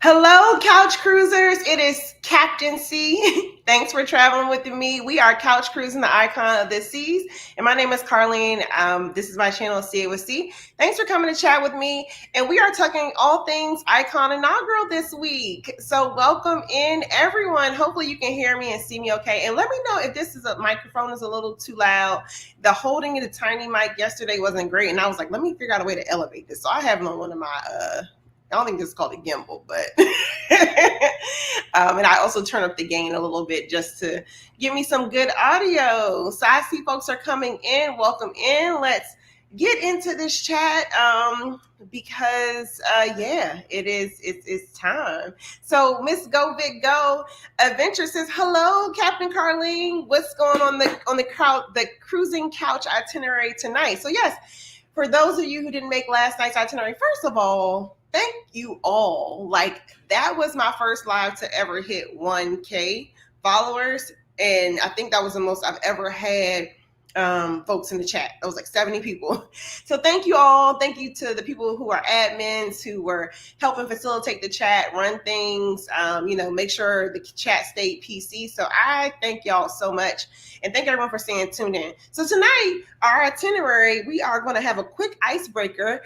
Hello, Couch Cruisers. It is Captain C. Thanks for traveling with me. We are Couch Cruising, the icon of the seas. And my name is Carlene. This is my channel, See It With C. Thanks for coming to chat with me. And we are talking all things Icon Inaugural this week. So welcome in, everyone. Hopefully you can hear me and see me okay. And let me know if this is a microphone is a little too loud. The holding the tiny mic yesterday wasn't great. And I was like, let me figure out a way to elevate this. So I have it on one of my I don't think this is called a gimbal, but and I also turn up the gain a little bit just to give me some good audio. So I see folks are coming in. Welcome in. Let's get into this chat because yeah, it's time. So Miss Go Big Go Adventure says hello, Captain Carlene. What's going on the cruising couch itinerary tonight? So yes, for those of you who didn't make last night's itinerary, first of all, thank you all. Like, that was my first live to ever hit 1K followers. And I think that was the most I've ever had folks in the chat. That was like 70 people. So thank you all. Thank you to the people who are admins who were helping facilitate the chat, run things, make sure the chat stayed PC. So I thank y'all so much. And thank everyone for staying tuned in. So tonight, our itinerary, we are going to have a quick icebreaker,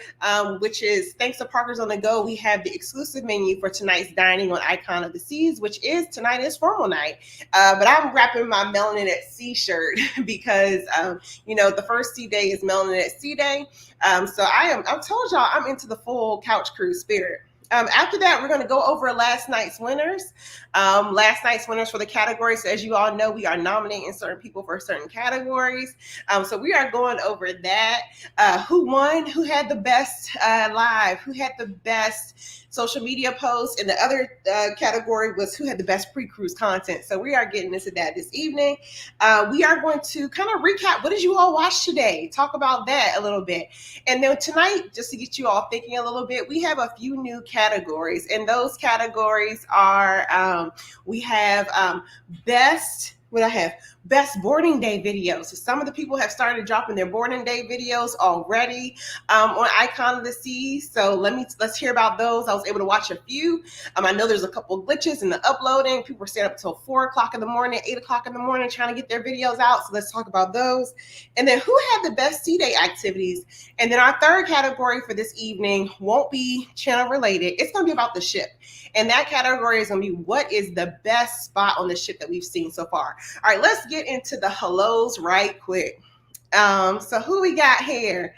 which is thanks to Parker's on the Go. We have the exclusive menu for tonight's dining on Icon of the Seas, which is tonight is formal night. But I'm wrapping my Melanin at Sea shirt because, the first sea day is Melanin at Sea day. So I told y'all I'm into the full couch cruise spirit. After that, we're going to go over last night's winners. Last night's winners for the categories. So as you all know, we are nominating certain people for certain categories. So we are going over that. Who won? Who had the best live? Who had the best social media posts? And the other category was who had the best pre-cruise content. So we are getting into that this evening. We are going to kind of recap what did you all watch today? Talk about that a little bit. And then tonight, just to get you all thinking a little bit, we have a few new categories. And those categories are, we have best boarding day videos. So some of the people have started dropping their boarding day videos already on Icon of the Seas. So let's hear about those. I was able to watch a few. I know there's a couple glitches in the uploading. People were staying up until 4 o'clock in the morning, 8 o'clock in the morning trying to get their videos out. So let's talk about those. And then who had the best sea day activities? And then our third category for this evening won't be channel related. It's going to be about the ship. And that category is going to be what is the best spot on the ship that we've seen so far. All right, let's get into the hellos right quick. So who we got here?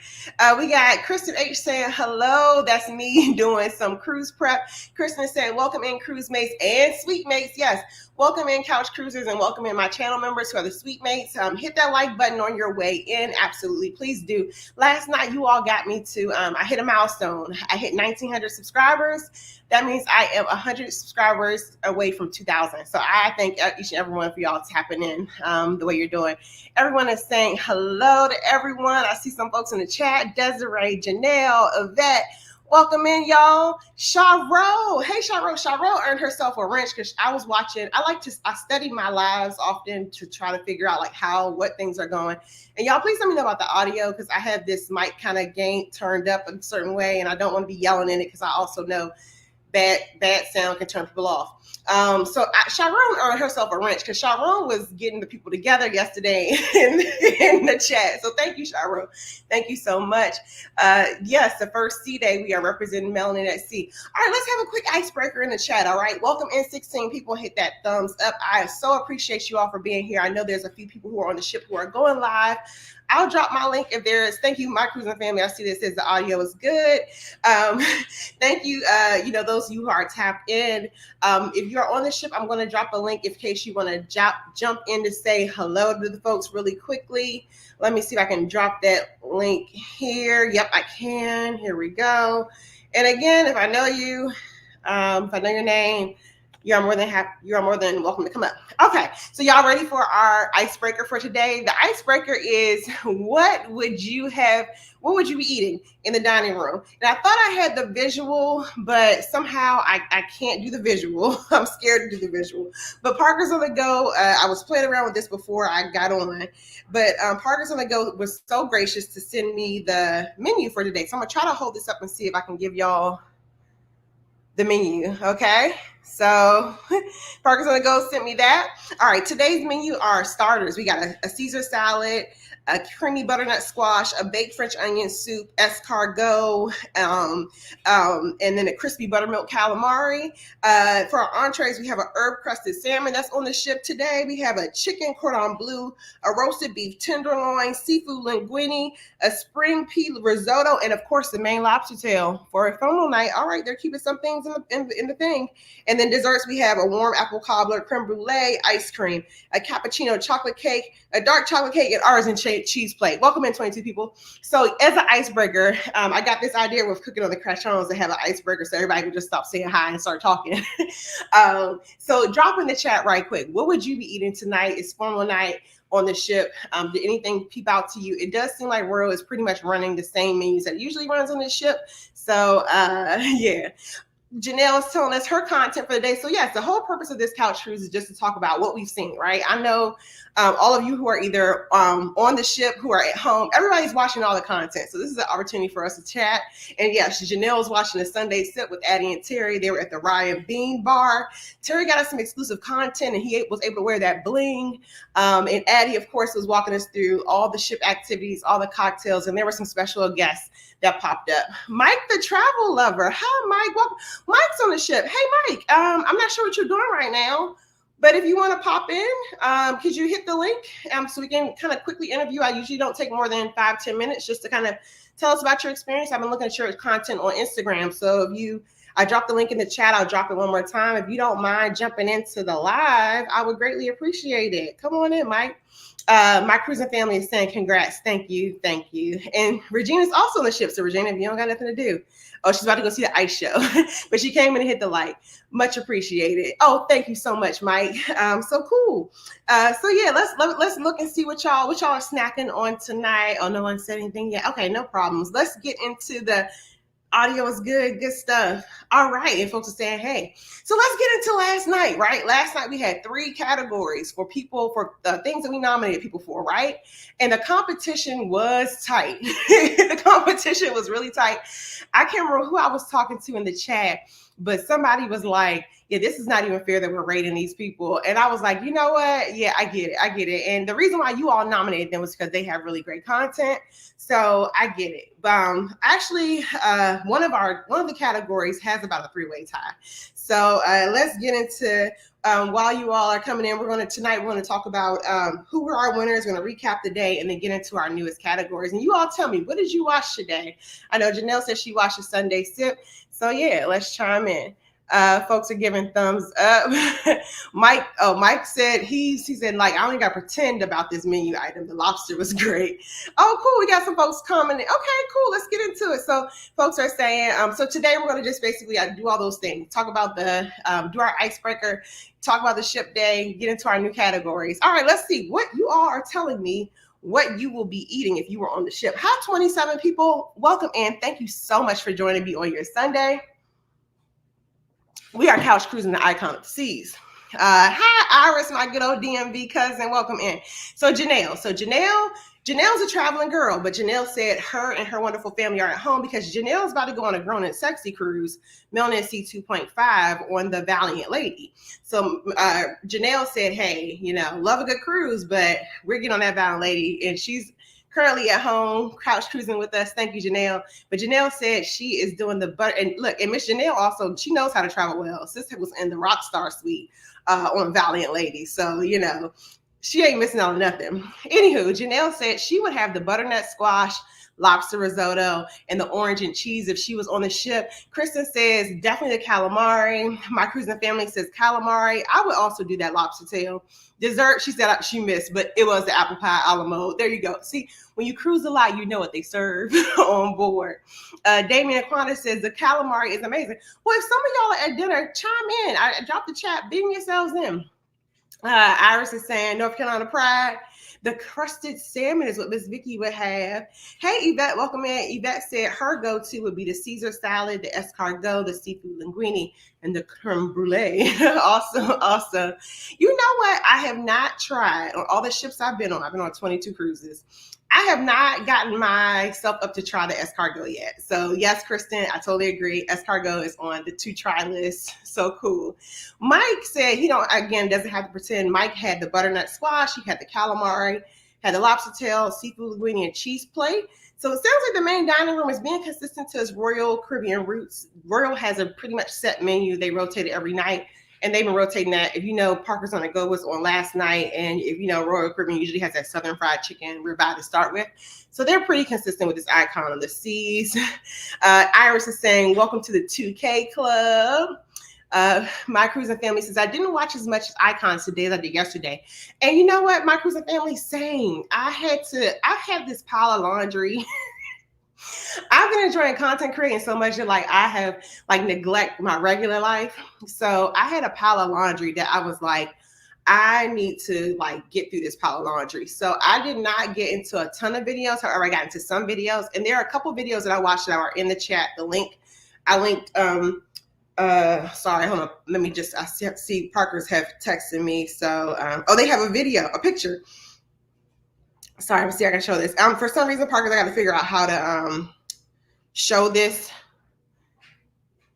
We got Kristen H saying hello. That's me doing some cruise prep. Kristen is saying welcome in cruise mates and suite mates. Yes, welcome in couch cruisers and welcome in my channel members who are the suite mates. Hit that like button on your way in. Absolutely, please do. Last night you all got me to, I hit a milestone. I hit 1,900 subscribers. That means I am 100 subscribers away from 2,000. So I thank each and every one of y'all tapping in the way you're doing. Everyone is saying hello to everyone. I see some folks in the chat. Desiree, Janelle, Yvette. Welcome in, y'all. Sharo. Hey, Sharo. Sharo earned herself a wrench because I was watching. I study my lives often to try to figure out what things are going. And y'all, please let me know about the audio because I have this mic kind of gain turned up a certain way and I don't want to be yelling in it because I also know bad sound can turn people off. So Sharon earned herself a wrench because Sharon was getting the people together yesterday in the chat. So thank you, Sharon. Thank you so much. Yes, the first sea day, we are representing Melanin at Sea. All right, let's have a quick icebreaker in the chat. All right, welcome in 16 people. Hit that thumbs up. I so appreciate you all for being here. I know there's a few people who are on the ship who are going live. I'll drop my link if there is. Thank you, my cruising family. I see this says the audio is good. Thank you, those of you who are tapped in. If you're on the ship, I'm going to drop a link in case you want to jump in to say hello to the folks really quickly. Let me see if I can drop that link here. Yep, I can. Here we go. And again, if I know you, if I know your name, you are more than welcome to come up. Okay, so y'all ready for our icebreaker for today? The icebreaker is what would you be eating in the dining room? And I thought I had the visual, but somehow I can't do the visual. I'm scared to do the visual. But Parker's on the Go. I was playing around with this before I got on, but Parker's on the Go was so gracious to send me the menu for today. So I'm gonna try to hold this up and see if I can give y'all the menu. Okay. So Parker's gonna go send me that. All right, today's menu are starters. We got a Caesar salad, a creamy butternut squash, a baked French onion soup, escargot, and then a crispy buttermilk calamari. For our entrees, we have an herb crusted salmon that's on the ship today. We have a chicken cordon bleu, a roasted beef tenderloin, seafood linguine, a spring pea risotto, and of course the main lobster tail for a phone night. All right, they're keeping some things in the thing. And then desserts, we have a warm apple cobbler, creme brulee, ice cream, a cappuccino chocolate cake, a dark chocolate cake, and artisan cheese plate. Welcome in, 22 people. So as an icebreaker, I got this idea with cooking on the crachons to have an icebreaker so everybody can just stop saying hi and start talking. So drop in the chat right quick. What would you be eating tonight? It's formal night on the ship. Did anything peep out to you? It does seem like Royal is pretty much running the same menus that it usually runs on the ship. So yeah. Janelle is telling us her content for the day. So yes, the whole purpose of this couch cruise is just to talk about what we've seen, right? I know all of you who are either on the ship, who are at home, everybody's watching all the content. So this is an opportunity for us to chat. And yes, Janelle was watching the Sunday Sip with Addie and Terry. They were at the Ryan Bean Bar. Terry got us some exclusive content and he was able to wear that bling. And Addie, of course, was walking us through all the ship activities, all the cocktails, and there were some special guests that popped up. Mike, the travel lover. Hi, Mike. Welcome. Mike's on the ship. Hey, Mike. I'm not sure what you're doing right now, but if you want to pop in, could you hit the link so we can kind of quickly interview? I usually don't take more than 5-10 minutes just to kind of tell us about your experience. I've been looking at your content on Instagram. So I dropped the link in the chat. I'll drop it one more time. If you don't mind jumping into the live, I would greatly appreciate it. Come on in, Mike. My cruising family is saying congrats. Thank you. Thank you. And Regina's also on the ship. So Regina, if you don't got nothing to do. Oh, she's about to go see the ice show, but she came in and hit the like. Much appreciated. Oh, thank you so much, Mike. So cool. So yeah, let's look and see what y'all are snacking on tonight. Oh, no one said anything yet. Okay, no problems. Let's get into the audio is good stuff. All right, and folks are saying, hey. So let's get into last night, right? Last night we had 3 categories for people, for the things that we nominated people for, right? And the competition was tight. The competition was really tight. I can't remember who I was talking to in the chat, but somebody was like, yeah, this is not even fair that we're rating these people. And I was like, you know what? Yeah, I get it. And the reason why you all nominated them was because they have really great content. So I get it. Actually, one of the categories has about a 3-way tie. So let's get into while you all are coming in. We're going to talk about who were our winners. We're going to recap the day and then get into our newest categories. And you all tell me, what did you watch today? I know Janelle said she watched a Sunday Sip. So yeah, let's chime in. Folks are giving thumbs up. Mike said he said, like, I only got to pretend about this menu item. The lobster was great. Oh, cool. We got some folks commenting. Okay, cool. Let's get into it. So folks are saying, so today we're going to just basically do all those things. Talk about do our icebreaker, talk about the ship day, get into our new categories. All right, let's see what you all are telling me what you will be eating if you were on the ship. Hi, 27 people. Welcome in. Thank you so much for joining me on your Sunday. We are couch cruising, the icon of the seas. Hi, Iris, my good old DMV cousin. Welcome in. So Janelle's a traveling girl, but Janelle said her and her wonderful family are at home because Janelle's about to go on a Grown and Sexy cruise, Melon Sea 2.5 on the Valiant Lady. So Janelle said, hey, love a good cruise, but we're getting on that Valiant Lady, and she's currently at home, couch cruising with us. Thank you, Janelle. But Janelle said she is doing the butter. And look, and Miss Janelle also, she knows how to travel well. Sister was in the Rockstar Suite on Valiant Lady. So, she ain't missing out on nothing. Anywho, Janelle said she would have the butternut squash, lobster risotto, and the orange and cheese if she was on the ship. Kristen says definitely the calamari. My cruising family says calamari. I would also do that lobster tail. Dessert, she said she missed, but it was the apple pie a la mode. There you go. See, when you cruise a lot, you know what they serve on board. Damien Aquana says the calamari is amazing. Well, if some of y'all are at dinner, chime in. I dropped the chat. Beam yourselves in. Iris is saying North Carolina Pride. The crusted salmon is what Miss Vicky would have. Hey, Yvette, welcome in. Yvette said her go-to would be the Caesar salad, the escargot, the seafood linguine, and the creme brulee. Awesome. You know what? I have not tried on all the ships I've been on. I've been on 22 cruises. I have not gotten myself up to try the escargot yet. So yes, Kristen, I totally agree. Escargot is on the to try list. So cool. Mike said he doesn't have to pretend. Mike had the butternut squash, he had the calamari, had the lobster tail, seafood linguine, and cheese plate. So it sounds like the main dining room is being consistent to its Royal Caribbean roots. Royal has a pretty much set menu. They rotate it every night. And they've been rotating that. If you know, Parker's on the Go was on last night. And if you know, Royal Caribbean usually has that Southern fried chicken ribeye to start with. So they're pretty consistent with this icon of the seas. Iris is saying, welcome to the 2K Club. My cruising family says, I didn't watch as much icons today as I did yesterday. And you know what? My cruising family saying, I had this pile of laundry. I've been enjoying content creating so much that I have neglect my regular life. So I had a pile of laundry that I was like, I need to get through this pile of laundry. So I did not get into a ton of videos. However, I got into some videos, and there are a couple videos that I watched that are in the chat. I linked, sorry, hold on. Let me just, I see Parker's have texted me. So, they have a picture. Sorry, let me see. I can show this. For some reason, Parker's, I got to figure out how to show this.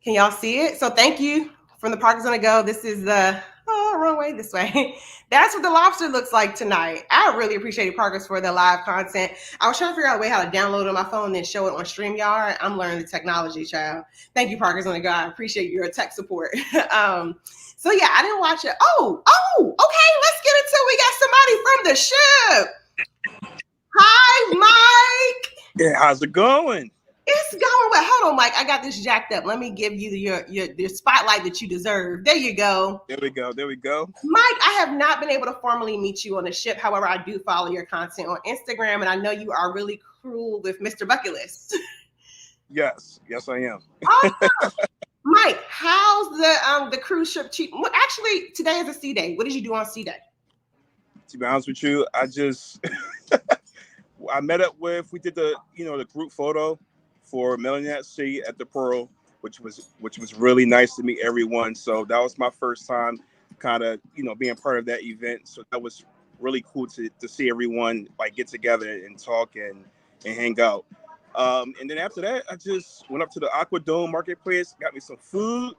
Can y'all see it? So thank you from the Parker's on the Go. This is the wrong way, this way. That's what the lobster looks like tonight. I really appreciate Parker's for the live content. I was trying to figure out a way how to download it on my phone and then show it on StreamYard. I'm learning the technology, child. Thank you, Parker's on the Go. I appreciate your tech support. So yeah, I didn't watch it. Okay, let's get into it. We got somebody from the ship. Hi, Mike. Yeah, how's it going? It's going well. Hold on, Mike. I got this jacked up. Let me give you your spotlight that you deserve. There you go. There we go. Mike, I have not been able to formally meet you on the ship. However, I do follow your content on Instagram, and I know you are really cool with Mr. Bucket List. Yes, I am. Awesome. Mike, how's the cruise ship cheap? Well, actually, today is a sea day. What did you do on sea day? To be honest with you, I just I met up with, we did the group photo for Melanie at Sea at the Pearl, which was really nice to meet everyone. So that was my first time kind of, being part of that event. So that was really cool to see everyone get together and talk and hang out. And then after that, I just went up to the Aqua Dome Marketplace, got me some food,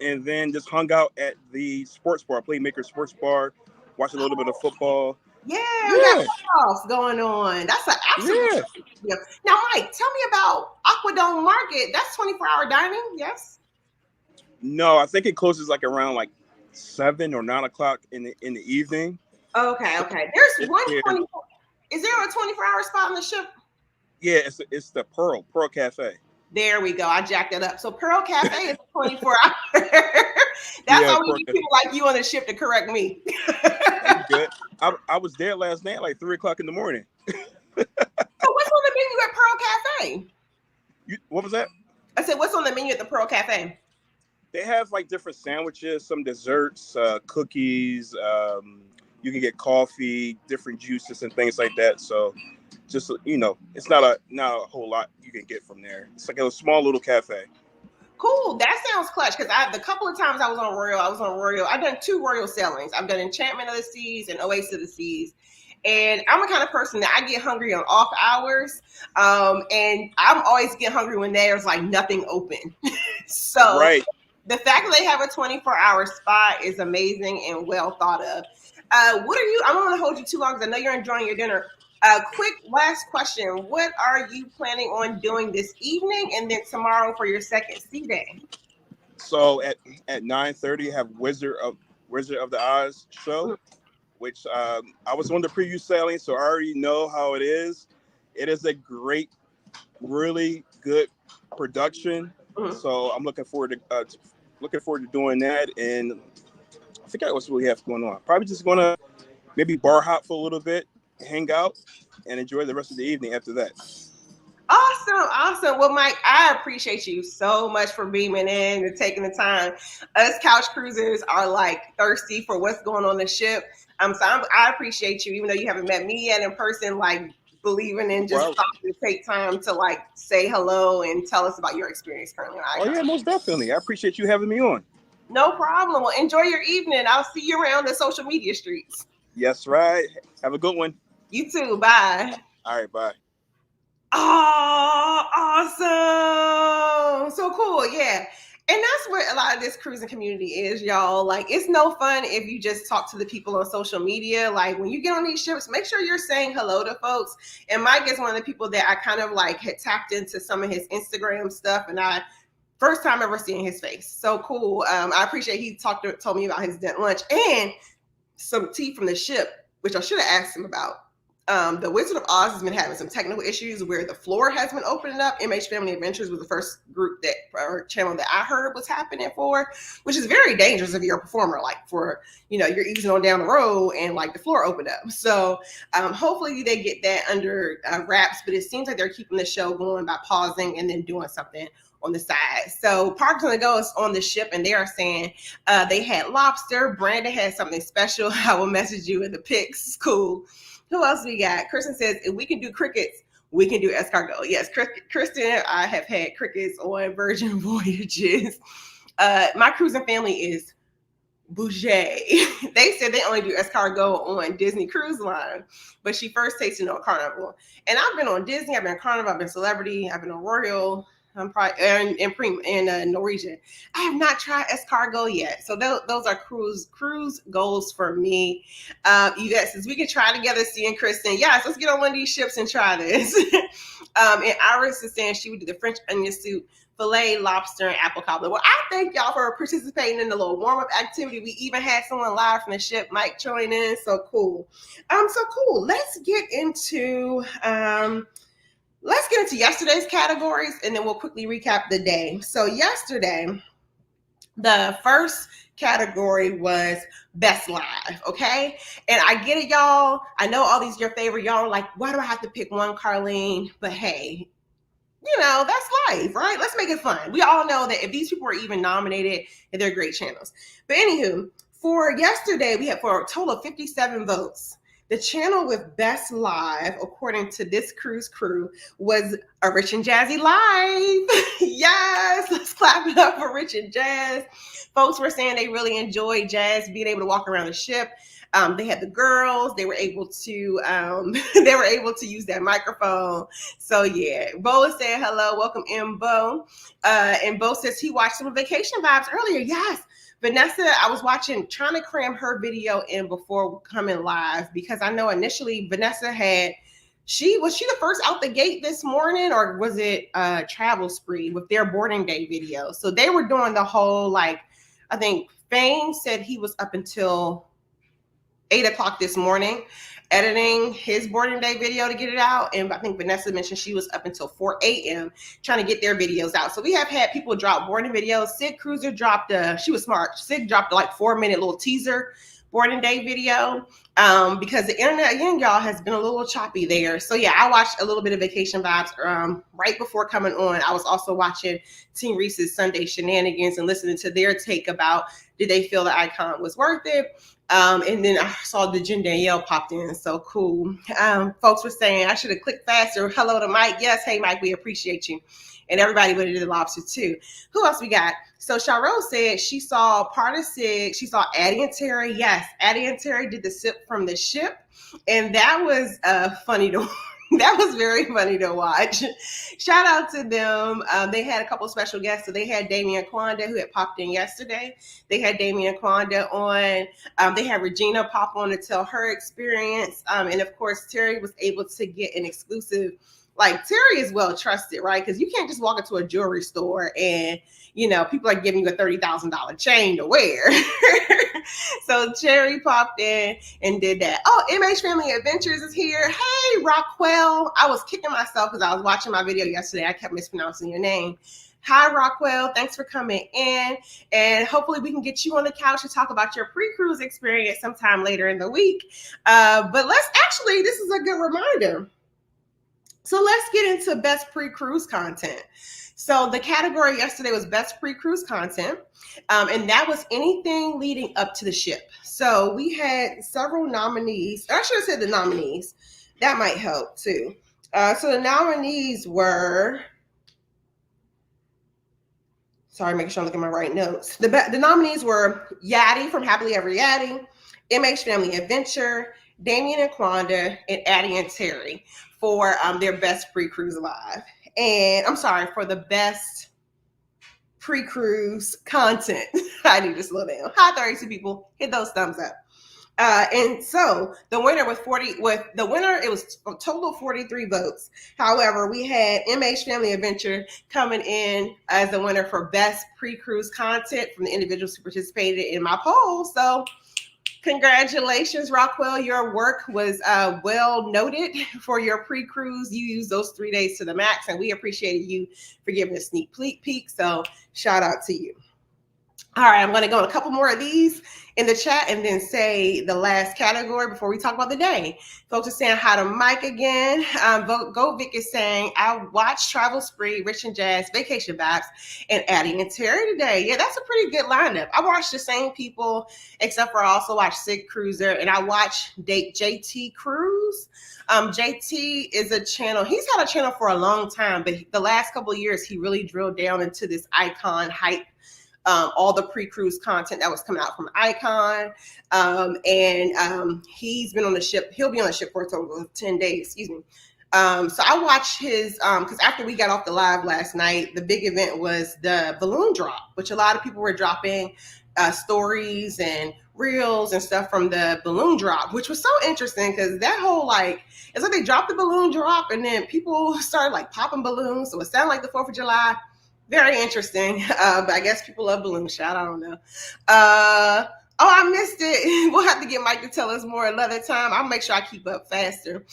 and then just hung out at the sports bar, Playmaker Sports Bar, watched a little bit of football. Yeah, we got playoffs going on. That's an absolute. Yeah. Now, Mike, tell me about Aqua Dome Market. That's 24-hour dining, yes? No, I think it closes around 7 or 9 o'clock in the evening. Okay. There's one 24. Is there a 24-hour spot on the ship? Yeah, it's the Pearl Cafe. There we go. I jacked it up. So Pearl Cafe is 24 hours. That's why we need people like you on the ship to correct me. Good. I was there last night at 3 o'clock in the morning. So what's on the menu at Pearl Cafe? What was that? I said, what's on the menu at the Pearl Cafe? They have different sandwiches, some desserts, cookies. You can get coffee, different juices and things like that. So just, it's not a whole lot you can get from there. It's a small little cafe. Cool. That sounds clutch, because the couple of times I was on Royal. I've done 2 Royal sailings. I've done Enchantment of the Seas and Oasis of the Seas. And I'm the kind of person that I get hungry on off hours. And I'm always get hungry when there's nothing open. So right. The fact that they have a 24-hour spot is amazing and well thought of. I don't want to hold you too long because I know you're enjoying your dinner. Quick last question. What are you planning on doing this evening and then tomorrow for your second sea day? So at 9:30, have Wizard of the Oz show, which I was on the preview sailing, so I already know how it is. It is a great, really good production. Mm-hmm. So I'm looking forward to doing that. And I forgot what we have going on. Probably just gonna maybe bar hop for a little bit, hang out, and enjoy the rest of the evening after that. Awesome. Well, Mike, I appreciate you so much for beaming in and taking the time. Us couch cruisers are thirsty for what's going on the ship. So I appreciate you, even though you haven't met me yet in person, believing in just stopping to take time to say hello and tell us about your experience currently. Oh yeah, most definitely. I appreciate you having me on. No problem. Well, enjoy your evening. I'll see you around the social media streets. Yes, right. Have a good one. You too. Bye. All right, bye. Oh, awesome. So cool. Yeah. And that's what a lot of this cruising community is, y'all. Like, it's no fun if you just talk to the people on social media. Like, when you get on these ships, make sure you're saying hello to folks. And Mike is one of the people that I kind of like had tapped into some of his Instagram stuff, and I first time ever seeing his face. So cool. I appreciate he told me about his dent lunch and some tea from the ship, which I should have asked him about. The Wizard of Oz has been having some technical issues where the floor has been opening up. MH Family Adventures was the first group that or channel that I heard was happening for, which is very dangerous if you're a performer. Like for you're easing on down the road and like the floor opened up. So hopefully they get that under wraps. But it seems like they're keeping the show going by pausing and then doing something on the side. So Parks on the Go is on the ship, and they are saying they had lobster. Brandon had something special. I will message you in the pics. Cool. Who else we got? Kristen says, if we can do crickets, we can do escargot. Yes, Kristen, I have had crickets on Virgin Voyages. My cruising family is bougie. They said they only do escargot on Disney Cruise Line, but she first tasted it on Carnival. And I've been on Disney, I've been on Carnival, I've been Celebrity, I've been on Royal, I'm probably and Norwegian. I have not tried escargot yet, so those are cruise goals for me. Yvette says we can try together. C and Kristen, yes, let's get on one of these ships and try this. And Iris is saying she would do the French onion soup, filet, lobster, and apple cobbler. Well, I thank y'all for participating in the little warm up activity. We even had someone live from the ship, Mike, join in. So cool. Let's get into yesterday's categories, and then we'll quickly recap the day. So yesterday, the first category was Best Live, okay? And I get it, y'all. I know all these your favorite. Y'all are like, why do I have to pick one, Carlene? But hey, that's life, right? Let's make it fun. We all know that if these people are even nominated, they're great channels. But anywho, for yesterday, we had for a total of 57 votes. The channel with Best Live, according to this cruise crew, was a Rich and Jazzy Live. Yes, let's clap it up for Rich and Jazz. Folks were saying they really enjoyed Jazz being able to walk around the ship. They had the girls. They were able to use that microphone. So yeah, Bo is saying hello. Welcome in, Bo. And Bo says he watched some Vacation Vibes earlier. Yes. Vanessa, I was trying to cram her video in before coming live, because I know initially Vanessa was she the first out the gate this morning, or was it Travel Spree with their boarding day video? So they were doing the whole, like, I think Fane said he was up until 8 o'clock this morning editing his boarding day video to get it out. And I think Vanessa mentioned she was up until 4 a.m. trying to get their videos out. So we have had people drop boarding videos. Sid Cruiser dropped she was smart. Sid dropped a 4-minute little teaser boarding day video because the internet, again, y'all, has been a little choppy there. So yeah, I watched a little bit of Vacation Vibes right before coming on. I was also watching Team Reese's Sunday Shenanigans and listening to their take about, did they feel the icon was worth it? And then I saw the Jen Danielle popped in. So cool. Folks were saying I should have clicked faster. Hello to Mike. Yes. Hey, Mike, we appreciate you. And everybody went into the lobster too. Who else we got? So Charole said she saw part of Sig. She saw Addie and Terry. Yes, Addie and Terry did the sip from the ship. And that was funny to that was very funny to watch. Shout out to them. They had a couple of special guests. So they had Damian Kwanda, who had popped in yesterday. They had Damian Kwanda on. They had Regina pop on to tell her experience. And of course, Terry was able to get an exclusive. Like, Terry is well trusted, right? Because you can't just walk into a jewelry store and, people are giving you a $30,000 chain to wear. So Terry popped in and did that. Oh, MH Family Adventures is here. Hey, Rockwell. I was kicking myself because I was watching my video yesterday. I kept mispronouncing your name. Hi, Rockwell. Thanks for coming in. And hopefully we can get you on the couch to talk about your pre-cruise experience sometime later in the week. But this is a good reminder. So let's get into best pre-cruise content. So the category yesterday was best pre-cruise content, and that was anything leading up to the ship. So we had several nominees. I should have said the nominees. That might help too. So the nominees were, sorry, making sure I'm looking at my right notes. The nominees were Yadi from Happily Ever Yadi, MH Family Adventure, Damien and Quanda, and Addie and Terry for their best pre-cruise live. And I'm sorry, for the best pre-cruise content. I need to slow down. Hi, 32 people. Hit those thumbs up. And so the winner with it was a total of 43 votes. However, we had MH Family Adventure coming in as the winner for best pre-cruise content from the individuals who participated in my poll. So congratulations, Rockwell. Your work was well noted for your pre-cruise. You used those 3 days to the max, and we appreciated you for giving a sneak peek. So shout out to you. All right, I'm going to go on a couple more of these in the chat and then say the last category before we talk about the day. Folks are saying hi to Mike again. Go Vic is saying, I watched Travel Spree, Rich and Jazz, Vacation Vibes, and Addie and Terry today. Yeah, that's a pretty good lineup. I watched the same people, except for I also watched Sid Cruiser, and I watched JT Cruise. JT is a channel. He's had a channel for a long time, but the last couple of years, he really drilled down into this Icon hype. All the pre-cruise content that was coming out from Icon. He's been on the ship. He'll be on the ship for a total of 10 days, excuse me. So I watched his, because after we got off the live last night, the big event was the balloon drop, which a lot of people were dropping stories and reels and stuff from the balloon drop, which was so interesting because that whole it's like they dropped the balloon drop and then people started popping balloons. So it sounded like the 4th of July. Very interesting. But I guess people love balloon shot. I don't know. I missed it. We'll have to get Mike to tell us more another time. I'll make sure I keep up faster.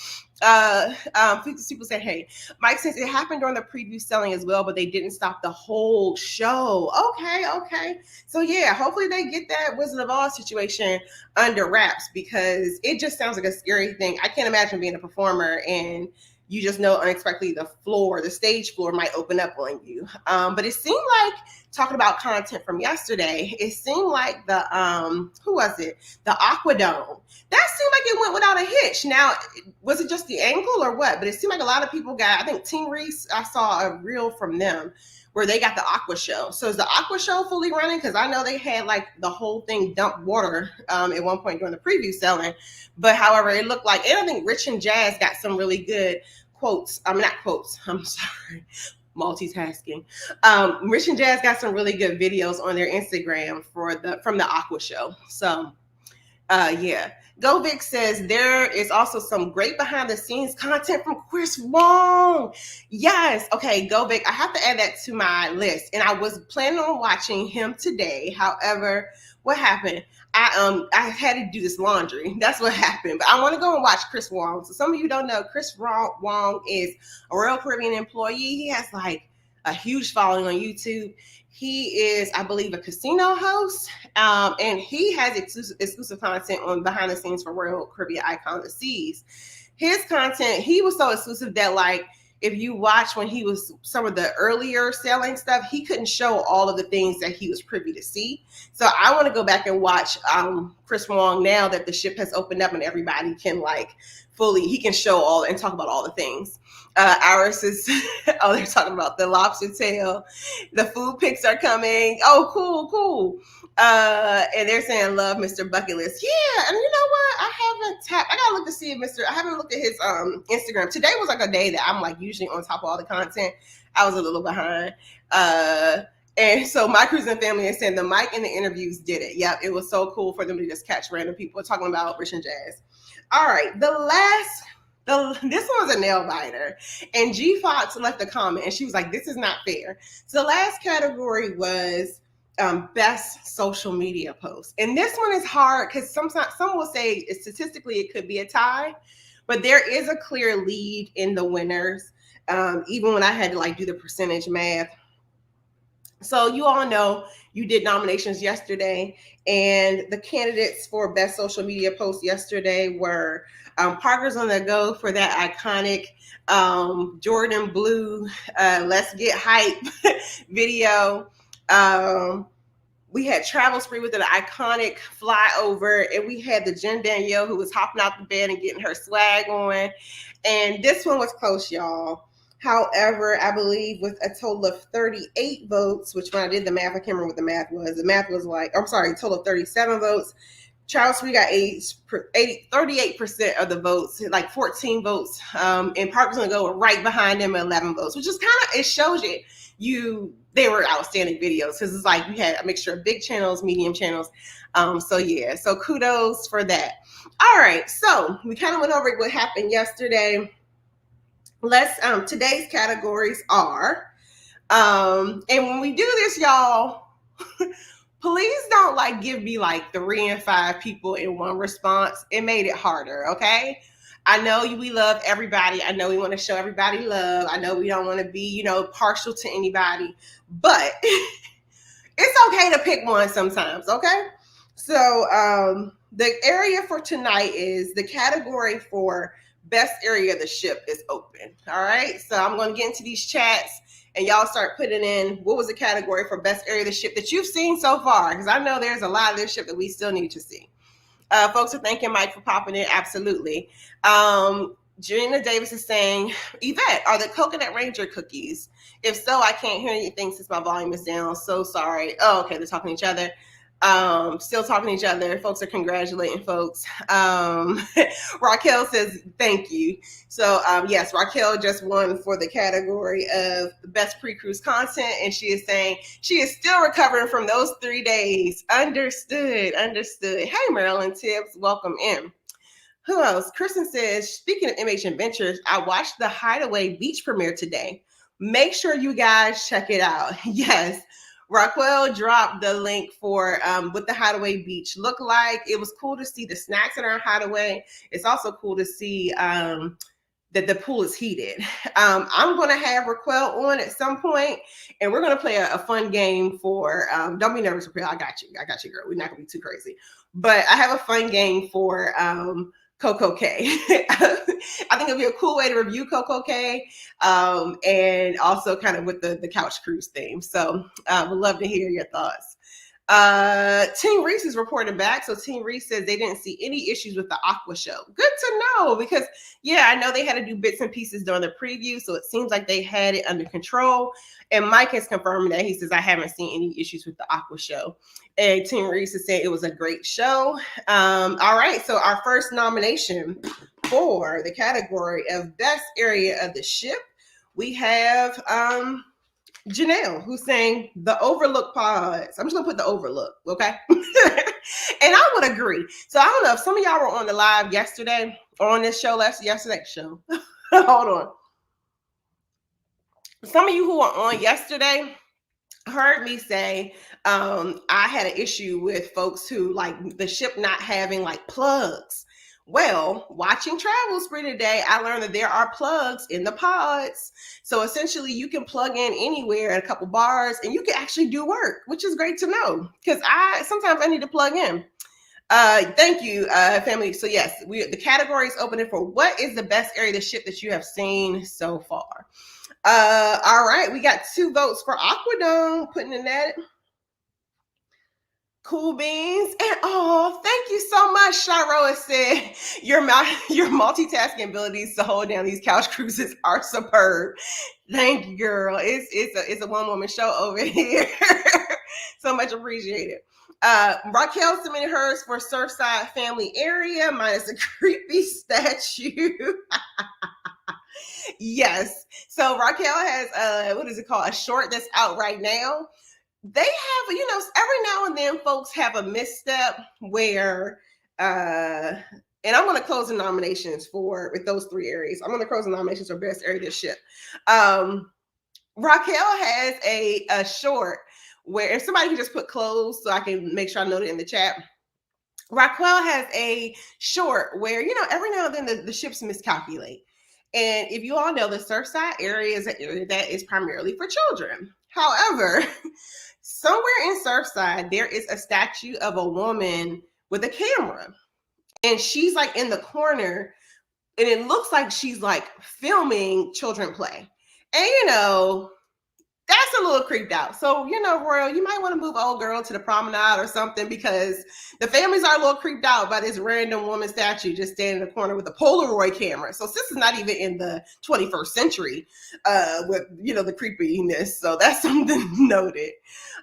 People say, hey, Mike says it happened during the preview selling as well, but they didn't stop the whole show. Okay. So yeah, hopefully they get that Wizard of Oz situation under wraps because it just sounds like a scary thing. I can't imagine being a performer and you just know unexpectedly the stage floor might open up on you. But it seemed like, talking about content from yesterday, it seemed like the Aquadome, that seemed like it went without a hitch. Now, was it just the angle or what? But it seemed like a lot of people got, I think Team Reese, I saw a reel from them where they got the Aqua Show. So is the Aqua Show fully running? Because I know they had the whole thing dump water at one point during the preview selling. But however, it looked like, and I think Rich and Jazz got some really good quotes. I'm sorry. Multitasking. Rich and Jazz got some really good videos on their Instagram from the Aqua Show. So yeah. Go Vic says there is also some great behind the scenes content from Chris Wong. Yes. Okay, Go Vic. I have to add that to my list. And I was planning on watching him today. However, what happened? I had to do this laundry. That's what happened. But I want to go and watch Chris Wong. So some of you don't know, Chris Wong is a Royal Caribbean employee. He has a huge following on YouTube. He is, I believe, a casino host, and he has exclusive content on behind the scenes for Royal Caribbean Icon The Seas. His content, he was so exclusive that if you watch when he was some of the earlier selling stuff, he couldn't show all of the things that he was privy to see. So I want to go back and watch Chris Wong now that the ship has opened up and everybody can he can show all and talk about all the things. Iris is, they're talking about the lobster tail. The food pics are coming. Oh, cool. And they're saying, love Mr. Bucket List. Yeah, and you know what? I gotta look to see if I haven't looked at his Instagram. Today was a day that I'm usually on top of all the content. I was a little behind. And so my cruising family is saying the mic and the interviews did it. Yep, it was so cool for them to just catch random people talking about Rich and Jazz. All right, this one was a nail biter, and G Fox left a comment and she was like, this is not fair. So the last category was best social media post, and this one is hard because sometimes some will say statistically it could be a tie, but there is a clear lead in the winners, even when I had to do the percentage math. So you all know you did nominations yesterday, and the candidates for best social media post yesterday were Parker's on the Go for that iconic Jordan Blue Let's Get Hype video. We had Travel Spree with an iconic flyover, and we had the Jen Danielle who was hopping out the bed and getting her swag on. And this one was close, y'all. However, I believe with a total of 38 votes, which when I did the math, I can't remember what the math was. The math was a total of 37 votes. Charles Free got 38% of the votes, like 14 votes. And Parker's gonna go right behind him at 11 votes, which is kind of, it shows you they were outstanding videos because it's like you had a mixture of big channels, medium channels. So yeah, so kudos for that. All right, so we kind of went over what happened yesterday. Let's today's categories are and when we do this, y'all, please don't like give me like 3 and 5 people in one response. It made it harder, okay? I know we love everybody. I know we want to show everybody love. I know we don't want to be, you know, partial to anybody, but it's okay to pick one sometimes, okay? So the area for tonight is the category for best area of the ship is open. All right. So I'm going to get into these chats and y'all start putting in what was the category for best area of the ship that you've seen so far, because I know there's a lot of this ship that we still need to see. Folks are thanking Mike for popping in. Absolutely. Gina Davis is saying, Yvette, are the Coconut Ranger cookies? If so, I can't hear anything since my volume is down. So sorry. Oh, okay. They're talking to each other. Still talking to each other. Folks are congratulating folks. Raquel says, thank you. So yes, Raquel just won for the category of best pre-cruise content. And she is saying she is still recovering from those 3 days. Understood. Hey, Marilyn Tibbs, welcome in. Who else? Kristen says, speaking of MH Adventures, I watched the Hideaway Beach premiere today. Make sure you guys check it out. Yes. Raquel dropped the link for what the Hideaway Beach looked like. It was cool to see the snacks in our Hideaway. It's also cool to see that the pool is heated. I'm going to have Raquel on at some point, and we're going to play a fun game for, don't be nervous, Raquel. I got you, girl. We're not going to be too crazy. But I have a fun game for Coco K. I think it'll be a cool way to review Coco K, and also kind of with the couch cruise theme. So would love to hear your thoughts. Team Reese is reporting back. So Team Reese says they didn't see any issues with the Aqua show. Good to know, because yeah, I know they had to do bits and pieces during the preview, so it seems like they had it under control. And Mike has confirmed that. He says, I haven't seen any issues with the Aqua show. And Team Reese is saying it was a great show. All right, so our first nomination for the category of best area of the ship, we have Janelle, who's saying the Overlook pods. I'm just gonna put the Overlook, okay? And I would agree. So I don't know if some of y'all were on the live yesterday or on this show, yesterday's show. Hold on. Some of you who were on yesterday heard me say I had an issue with folks who like the ship not having like plugs. Well, watching Travel Spree today, I learned that there are plugs in the pods. So essentially you can plug in anywhere at a couple bars and you can actually do work, which is great to know, because sometimes I need to plug in. Thank you, family. So yes, the category is opening for what is the best area of the ship that you have seen so far. All right, we got 2 votes for Aquadome, putting in that. Cool beans. And oh, thank you so much. Shiro said your multitasking abilities to hold down these couch cruises are superb. Thank you, girl. It's a one-woman show over here. So much appreciated. Raquel submitted hers for Surfside Family Area minus a creepy statue. Yes. So Raquel has what is it called? A short that's out right now. They have, you know, every now and then folks have a misstep where and I'm going to close the nominations with those 3 areas. I'm going to close the nominations for best area of the ship. Raquel has a short where, if somebody can just put close so I can make sure I note it in the chat. Raquel has a short where, you know, every now and then the ships miscalculate. And if you all know, the Surfside area is an area that is primarily for children. However, somewhere in Surfside, there is a statue of a woman with a camera. And she's like in the corner. And it looks like she's like filming children play. And, you know, That's a little creeped out. So, Royal, you might want to move old girl to the promenade or something, because the families are a little creeped out by this random woman statue just standing in the corner with a Polaroid camera. So this is not even in the 21st century with, the creepiness. So that's something noted.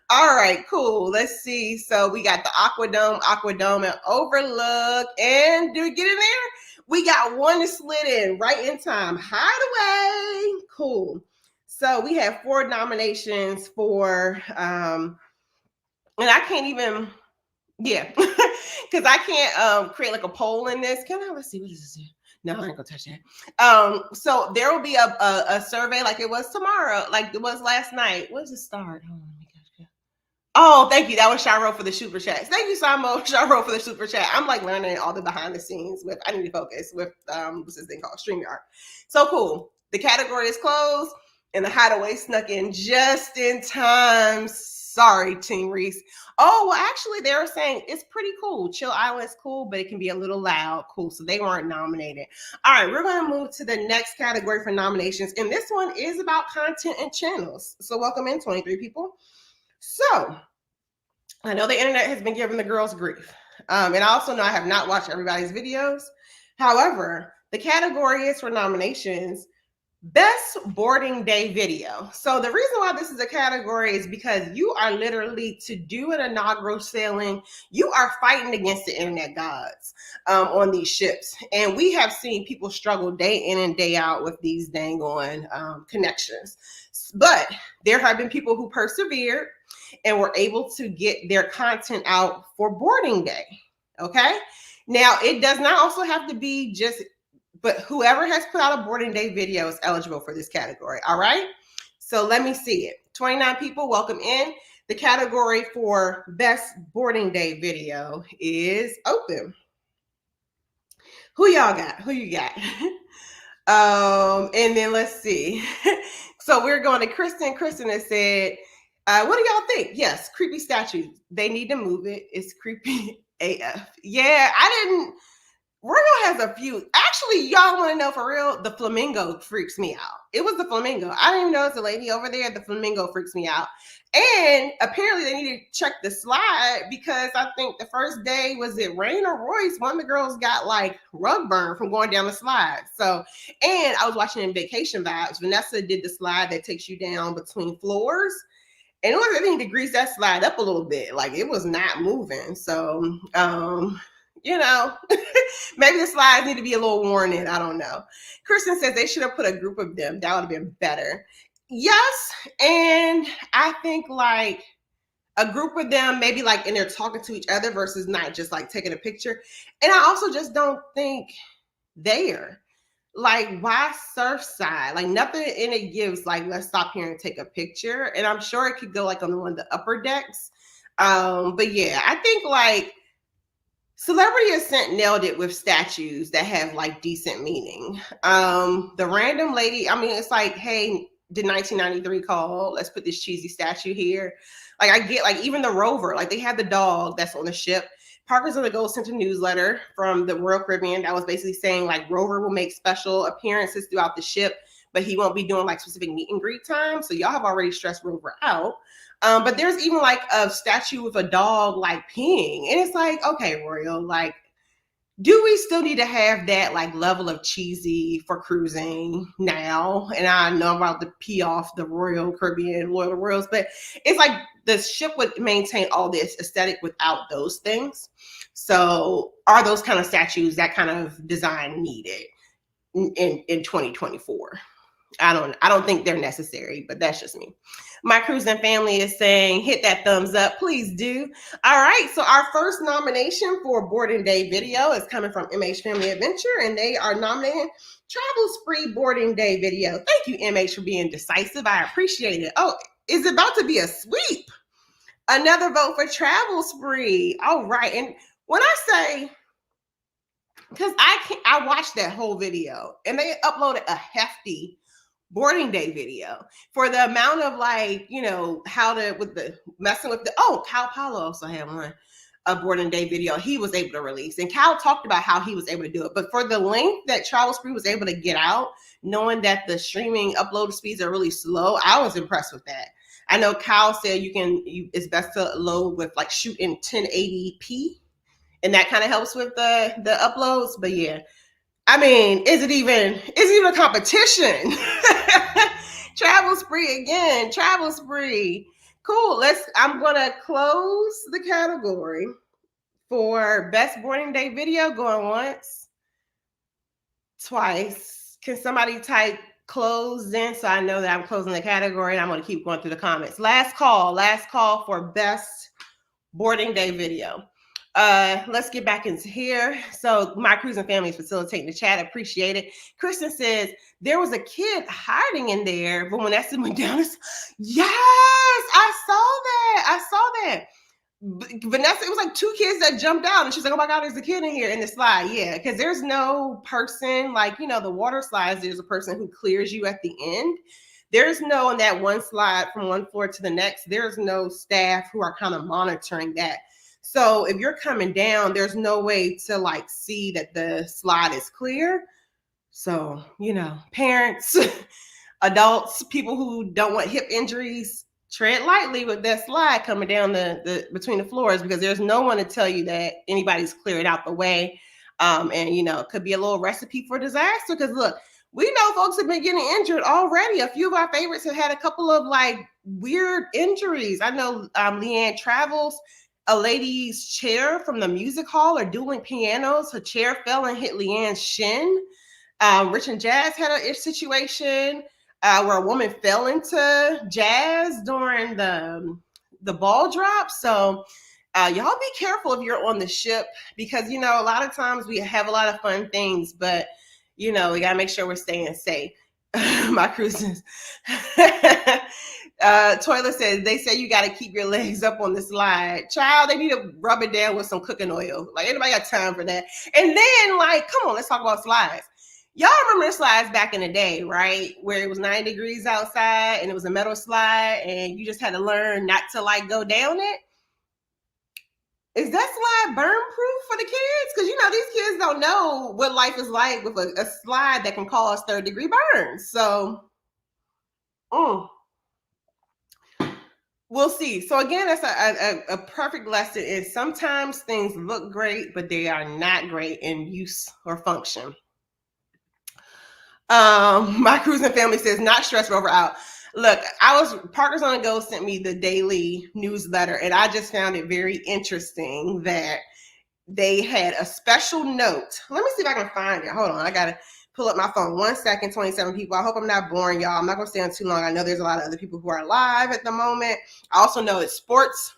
All right, cool. Let's see. So we got the Aquadome and Overlook. And do we get in there? We got one that slid in right in time. Hideaway. Cool. So we have 4 nominations for, and I can't even, because I can't create like a poll in this. Let's see, what is this here? No, I ain't gonna touch that. So there will be a survey like it was tomorrow, like it was last night. When does it start? Oh, thank you. That was Shiro for the super chat. Thank you, Samo, Shiro, for the super chat. I'm like learning all the behind the scenes with, I need to focus with, what's this thing called? StreamYard. So cool. The category is closed. And the hideaway snuck in just in time. Sorry, Team Reese. Oh, well, actually, they were saying it's pretty cool. Chill Island's cool, but it can be a little loud. Cool. So they weren't nominated. All right, we're going to move to the next category for nominations. And this one is about content and channels. So welcome in, 23 people. So I know the internet has been giving the girls grief. And I also know I have not watched everybody's videos. However, the category is for nominations. Best boarding day video. So the reason why this is a category is because you are literally, to do an inaugural sailing, you are fighting against the internet gods on these ships. And we have seen people struggle day in and day out with these dang on connections. But there have been people who persevered and were able to get their content out for boarding day. Okay. Now, it does not also have to be just, but whoever has put out a boarding day video is eligible for this category. All right. So let me see it. 29 people, welcome in. The category for best boarding day video is open. Who y'all got? Who you got? And then let's see. So we're going to Kristen. Kristen has said, what do y'all think? Yes, creepy statues. They need to move it. It's creepy AF. Yeah, Royal has a few. Actually, y'all want to know for real? The flamingo freaks me out. It was the flamingo. I didn't even know it's a lady over there. The flamingo freaks me out. And apparently they need to check the slide, because I think the first day, was it Rain or Royce? One of the girls got like rug burn from going down the slide. So, and I was watching in Vacation Vibes. Vanessa did the slide that takes you down between floors. And it was, I need to grease that slide up a little bit. Like, it was not moving. So, maybe the slides need to be a little worn in. I don't know. Kristen says they should have put a group of them. That would have been better. Yes. And I think like a group of them, maybe like in there talking to each other versus not just like taking a picture. And I also just don't think there. Like, why Surfside? Like, nothing in it gives like, let's stop here and take a picture. And I'm sure it could go like on one of the upper decks. But yeah, I think like Celebrity Ascent nailed it with statues that have like decent meaning. The random lady, I mean, it's like, hey, did 1993 call? Let's put this cheesy statue here. Like, I get like even the Rover, like they had the dog that's on the ship. Parker's of the Gold sent a newsletter from the Royal Caribbean that was basically saying like Rover will make special appearances throughout the ship, but he won't be doing like specific meet and greet time. So y'all have already stressed Rover out. But there's even like a statue with a dog like peeing. And it's like, okay, Royal, like, do we still need to have that like level of cheesy for cruising now? And I know I'm about to pee off the Royal Caribbean, Royal Royals, but it's like the ship would maintain all this aesthetic without those things. So are those kind of statues, that kind of design needed in 2024? I don't think they're necessary, but that's just me. My cruising family is saying, hit that thumbs up, please do. All right, so our first nomination for boarding day video is coming from MH Family Adventure, and they are nominating Travel Spree boarding day video. Thank you, MH, for being decisive. I appreciate it. Oh, it's about to be a sweep. Another vote for Travel Spree. All right, and when I say, because I watched that whole video, and they uploaded a hefty boarding day video for the amount of like, how to, with the messing with the, Cal Paulo also had one, a boarding day video he was able to release. And Cal talked about how he was able to do it. But for the length that Travel Spree was able to get out, knowing that the streaming upload speeds are really slow, I was impressed with that. I know Kyle said it's best to load with like shoot in 1080p, and that kind of helps with the uploads. But yeah, I mean, is it even a competition? Travel Spree again. Travel Spree. Cool. I'm gonna close the category for best boarding day video. Going once, twice. Can somebody type close in so I know that I'm closing the category? And I'm gonna keep going through the comments. Last call for best boarding day video. Let's get back into here. So my cruising family is facilitating the chat. Appreciate it. Kristen says there was a kid hiding in there, but when Essie went down, yes, I saw that. Vanessa, it was like two kids that jumped out, and she's like, "Oh my God, there's a kid in here in the slide." Yeah, because there's no person like the water slides. There's a person who clears you at the end. There's no on that one slide from one floor to the next. There's no staff who are kind of monitoring that. So if you're coming down, there's no way to like see that the slide is clear. So parents, adults, people who don't want hip injuries, tread lightly with that slide coming down the between the floors, because there's no one to tell you that anybody's cleared out the way. And it could be a little recipe for disaster, because look, we know folks have been getting injured already. A few of our favorites have had a couple of like weird injuries. I know Leanne Travels, a lady's chair from the music hall or dueling pianos, her chair fell and hit Leanne's shin. Rich and Jazz had a situation where a woman fell into Jazz during the ball drop. So y'all be careful if you're on the ship, because a lot of times we have a lot of fun things, but we gotta make sure we're staying safe. My cruises. Toilet says they say you got to keep your legs up on the slide. Child, they need to rub it down with some cooking oil. Like, anybody got time for that? And then, like, come on, let's talk about slides. Y'all remember the slides back in the day, right? Where it was 90 degrees outside and it was a metal slide and you just had to learn not to like go down it. Is that slide burn proof for the kids? Because these kids don't know what life is like with a slide that can cause third-degree burns. So we'll see. So again, that's a perfect lesson is sometimes things look great, but they are not great in use or function. My cruising family says not stressed Rover out. Look, Partners on the Go sent me the daily newsletter, and I just found it very interesting that they had a special note. Let me see if I can find it. Hold on, I gotta pull up my phone. 1 second, 27 people. I hope I'm not boring y'all. I'm not gonna stay on too long. I know there's a lot of other people who are live at the moment. I also know it's sports,